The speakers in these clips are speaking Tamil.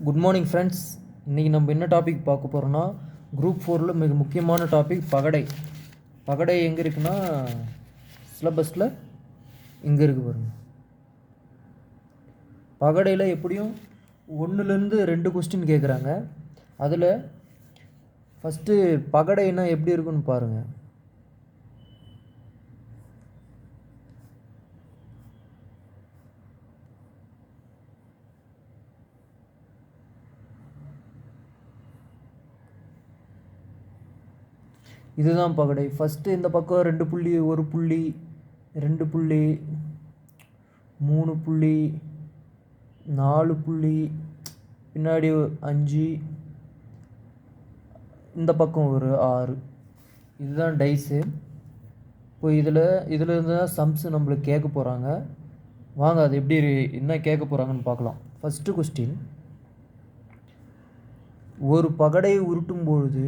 Good morning friends. இன்றைக்கி நம்ம என்ன டாபிக் பார்க்க போகிறோன்னா, குரூப் 4ல் மிக முக்கியமான டாபிக் பகடை. பகடை எங்கே இருக்குன்னா சிலபஸில் இங்கே இருக்குது பாருங்க. பகடையில் எப்படியும் 1லேருந்து 2 கொஸ்டின் கேட்குறாங்க. அதில் ஃபஸ்ட்டு பகடைன்னா எப்படி இருக்குன்னு பாருங்கள். இதுதான் பகடை. ஃபஸ்ட்டு இந்த பக்கம் 2 புள்ளி, 1 புள்ளி, 2 புள்ளி, 3 புள்ளி, 4 புள்ளி, பின்னாடி 5, இந்த பக்கம் ஒரு 6. இதுதான் டைஸு. இப்போ இதில் இருந்து தான் சம்ஸ் நம்மளுக்கு கேட்க போகிறாங்க. வாங்க அது எப்படி என்ன கேட்க போகிறாங்கன்னு பார்க்கலாம். ஃபஸ்ட்டு கொஸ்டின், ஒரு பகடையை உருட்டும் பொழுது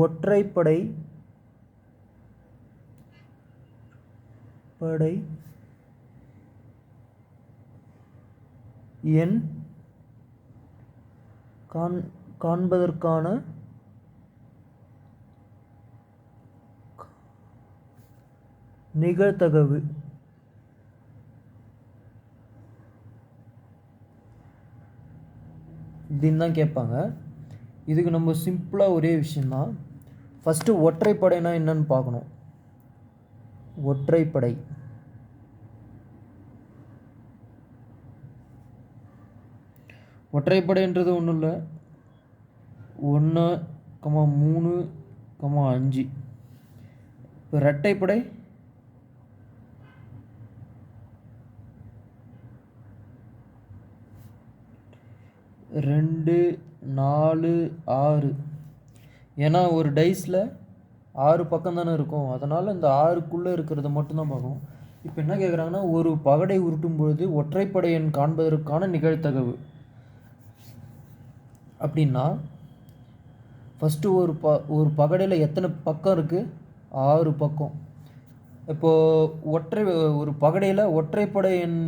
ஒற்றைப்படை எண் காண்பதற்கான நிகழ்தகவு இப்படின்னு தான் கேட்பாங்க. இதுக்கு நம்ம சிம்பிளாக ஒரே விஷயந்தான். ஃபஸ்ட்டு ஒற்றைப்படைனா என்னன்னு பார்க்கணும். ஒற்றைப்படைன்றது ஒன்றும் இல்லை, 1, 3, 5. இப்போ இரட்டைப்படை 2, 4, 6. ஏன்னா ஒரு டைஸில் 6 பக்கம் தானே இருக்கும், அதனால் இந்த 6க்குள்ளே இருக்கிறத மட்டும்தான் பார்க்கணும். இப்போ என்ன கேட்குறாங்கன்னா, ஒரு பகடை உருட்டும் பொழுது ஒற்றைப்படை எண் காண்பதற்கான நிகழ்தகவு அப்படின்னா, ஃபஸ்ட்டு ஒரு பகடையில் எத்தனை பக்கம் இருக்குது? 6 பக்கம். இப்போது ஒரு பகடையில் ஒற்றைப்படை எண்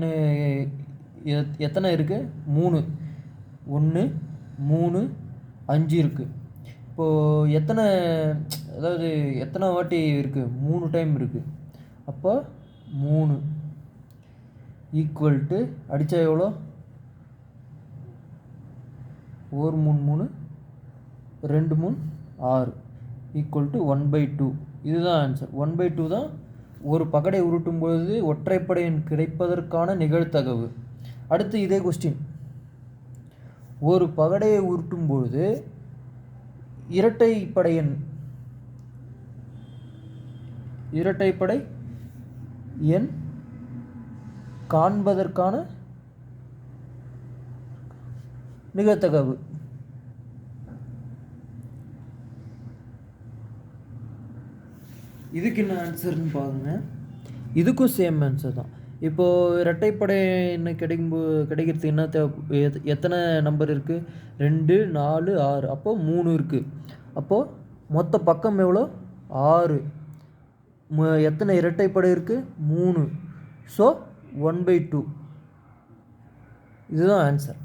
எத்தனை இருக்குது? 3. 1, 3, 5 இருக்குது. இப்போது எத்தனை வாட்டி இருக்குது? 3 டைம் இருக்குது. அப்போ 3 ஈக்குவல் டு அடித்தா எவ்வளோ? 1 3 3, 2 3 6 ஈக்குவல் டு 1/2. இதுதான் ஆன்சர். 1/2 தான் ஒரு பகடை உருட்டும் பொழுது ஒற்றைப்படை எண் கிடைப்பதற்கான நிகழ்தகவு. அடுத்து இதே கொஸ்டின், ஒரு பகடையை உருட்டும் பொழுது இரட்டைப்படை எண் காண்பதற்கான நிகழ்தகவு. இதுக்கு என்ன ஆன்சர்னு பாருங்க. இதுக்கும் சேம் ஆன்சர் தான். இப்போது இரட்டைப்படை என்ன கிடைக்கிறதுக்கு என்ன எத்தனை நம்பர் இருக்குது? 2, 4, 6. அப்போது 3 இருக்குது. அப்போது மொத்த பக்கம் எவ்வளோ? 6. எத்தனை இரட்டைப்படை இருக்குது? 3. ஸோ 1/2. இதுதான் ஆன்சர்.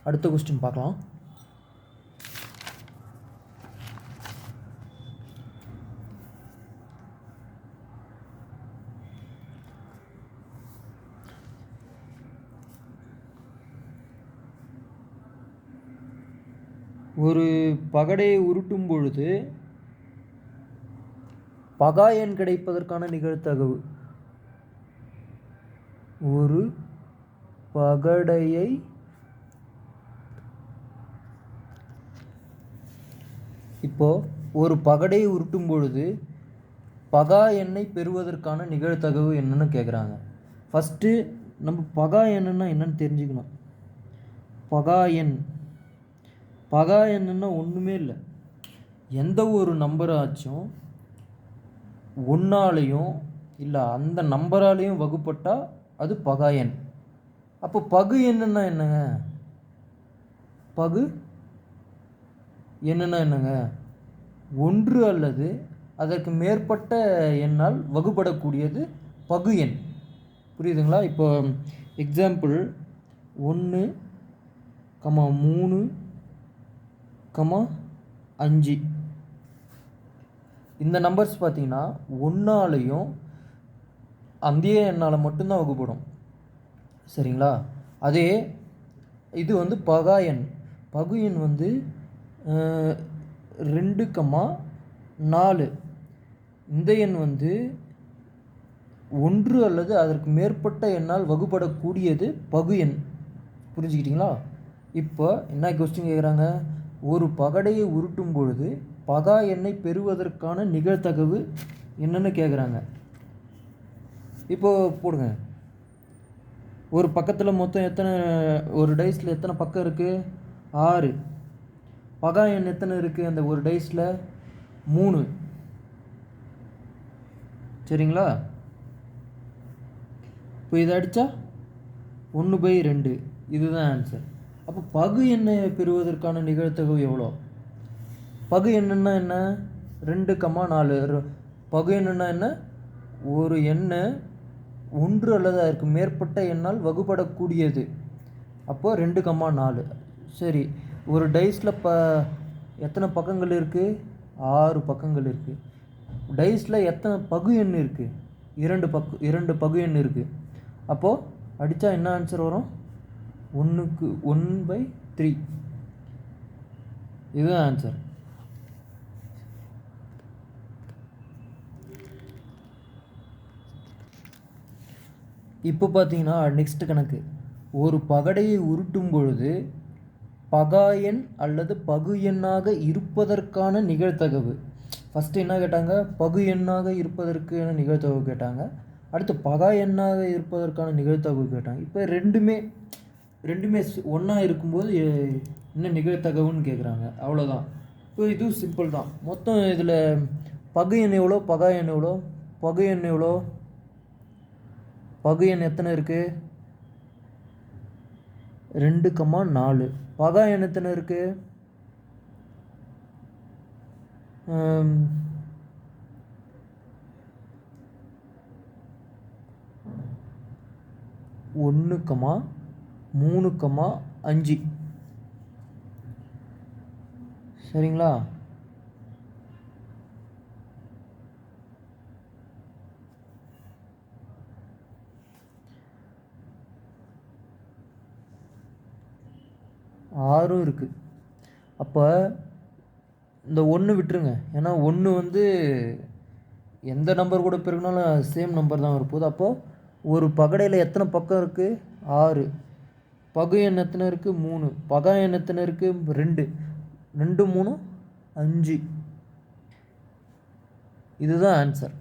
அடுத்த கொஸ்டின் பார்க்கலாம். ஒரு பகடையை உருட்டும் பொழுது பகா எண் கிடைப்பதற்கான நிகழ்தகவு. ஒரு பகடையை ஒரு பகடையை உருட்டும் பொழுது பகா எண்ணை பெறுவதற்கான நிகழ்தகவு என்னன்னு கேட்குறாங்க. ஃபஸ்ட்டு நம்ம பகா எண்ணுன்னா என்னன்னு தெரிஞ்சுக்கணும். பகா எண்ணுன்னா ஒன்றுமே இல்லை, எந்த ஒரு நம்பராச்சும் ஒன்றாலையும் இல்லை அந்த நம்பராலையும் வகுப்பட்டால் அது பகா எண். அப்போ பகு எண்ணுன்னா என்னங்க? பகு என்னென்னா என்னங்க, ஒன்று அல்லது அதற்கு மேற்பட்ட எண்ணால் வகுபடக்கூடியது பகு எண். புரியுதுங்களா? இப்போ எக்ஸாம்பிள் 1, 3, 5 இந்த நம்பர்ஸ் பார்த்தீங்கன்னா ஒன்றாலையும் அதே எண்ணால் மட்டும்தான் வகுப்படும். சரிங்களா? அதே இது வந்து பகா எண். பகு எண் வந்து 2, 4 இந்த எண் வந்து ஒன்று அல்லது அதற்கு மேற்பட்ட எண்ணால் வகுப்படக்கூடியது பகு எண். புரிஞ்சுக்கிட்டீங்களா? இப்போ என்ன கொஸ்டின் கேட்குறாங்க, ஒரு பகடையை உருட்டும் பொழுது பகா எண்ணை பெறுவதற்கான நிகழ்தகவு என்னன்னு கேட்குறாங்க. இப்போது போடுங்க. ஒரு பக்கத்தில் மொத்தம் எத்தனை, ஒரு டைஸில் எத்தனை பக்கம் இருக்குது? 6. பகா எண் எத்தனை இருக்குது அந்த ஒரு டைஸில்? 3. சரிங்களா? இப்போ இதை அடித்தா 1/2. இதுதான் ஆன்சர். அப்போ பகு எண்ணை பெறுவதற்கான நிகழ்தகவு எவ்வளோ? பகு எண்ணுன்னா என்ன? 2, 4. பகு எண்ணுன்னா என்ன? ஒரு எண்ணை ஒன்று அல்லது அதற்கு மேற்பட்ட எண்ணால் வகுப்படக்கூடியது. அப்போது 2, 4. சரி, ஒரு டைஸில் எத்தனை பக்கங்கள் இருக்குது? 6 பக்கங்கள் இருக்குது. டைஸில் எத்தனை பகு எண் இருக்குது? 2 பகு எண் இருக்குது. அப்போது அடித்தா என்ன ஆன்சர் வரும்? 1/3. இதுதான் ஆன்சர். இப்போ பார்த்தீங்கன்னா நெக்ஸ்ட் கணக்கு. ஒரு பகடையை உருட்டும் பொழுது பகா எண் அல்லது பகு எண்ணாக இருப்பதற்கான நிகழ்தகவு. ஃபஸ்ட்டு என்ன கேட்டாங்க? பகு எண்ணாக இருப்பதற்கான நிகழ்தகவு கேட்டாங்க. அடுத்து பகா எண்ணாக இருப்பதற்கான நிகழ்தகவு கேட்டாங்க. இப்போ ரெண்டுமே ஒன்றா இருக்கும்போது என்ன நிகழ்தகவுன்னு கேட்குறாங்க. அவ்வளோதான். இப்போ இதுவும் சிம்பிள் தான். மொத்தம் இதில் பகு எண் எவ்வளோ, பகா எண் எவ்வளோ? பகு எண் எவ்வளோ? பகு எண் எத்தனை இருக்குது? 2, 4. பகா எண் எத்தனை இருக்குது? 1, 3, 5. சரிங்களா? ஆறும் இருக்குது. அப்போ இந்த 1 விட்டுருங்க. ஏன்னா 1 வந்து எந்த நம்பர் கூட பெருக்கினாலும் சேம் நம்பர் தான் வரப்போகுது. அப்போது ஒரு பகடையில் எத்தனை பக்கம் இருக்குது? 6. பகு எண் எத்தனை இருக்குது? 3. பகா எண் எத்தனை இருக்குது? 2. 2, 3, 5. இதுதான் ஆன்சர்.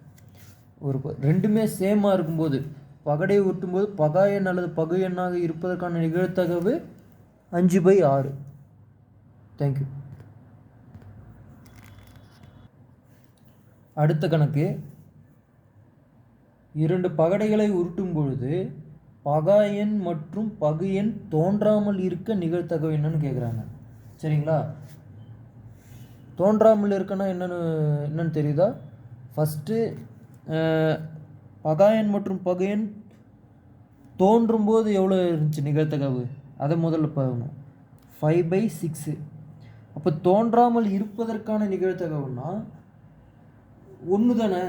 ஒரு ரெண்டுமே சேமாக இருக்கும்போது பகடையை ஊட்டும்போது பகா எண் அல்லது பகு எண்ணாக இருப்பதற்கான நிகழ்தகவு 5/6. தேங்க்யூ. அடுத்த கணக்கு. 2 பகடைகளை உருட்டும் பொழுது பகா எண் மற்றும் பகு எண் தோன்றாமல் இருக்க நிகழ்தகவு என்னன்னு கேட்குறாங்க. சரிங்களா? தோன்றாமல் இருக்கன்னா என்னன்னு தெரியுதா? ஃபஸ்ட்டு பகா எண் மற்றும் பகு எண் தோன்றும் போது எவ்வளோ இருந்துச்சு நிகழ்தகவு? அதை முதல்ல பார்க்கணும். 5/6. அப்போ தோன்றாமல் இருப்பதற்கான நிகழ்தகவுன்னா 1 தானே.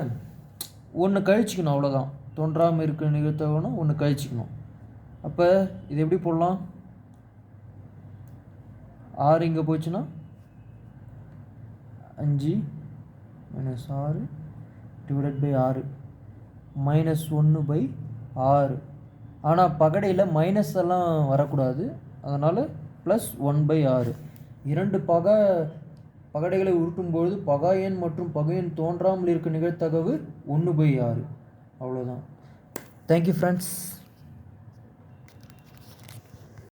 1 கழிச்சிக்கணும், அவ்வளோதான். தோன்றாமல் இருக்கிற நிகழ்தகவுன்னா 1 கழிச்சிக்கணும். அப்போ இது எப்படி போடலாம்? 6 இங்கே போச்சுன்னா 5 - 6 /6 -1/6. ஆனால் பகடையில் மைனஸ் எல்லாம் வரக்கூடாது. அதனால் +1/6. 2 பகடைகளை உருட்டும்பொழுது பகா எண் மற்றும் பகு எண் தோன்றாமல் இருக்க நிகழ்தகவு 1/6. அவ்வளோதான். Thank you friends.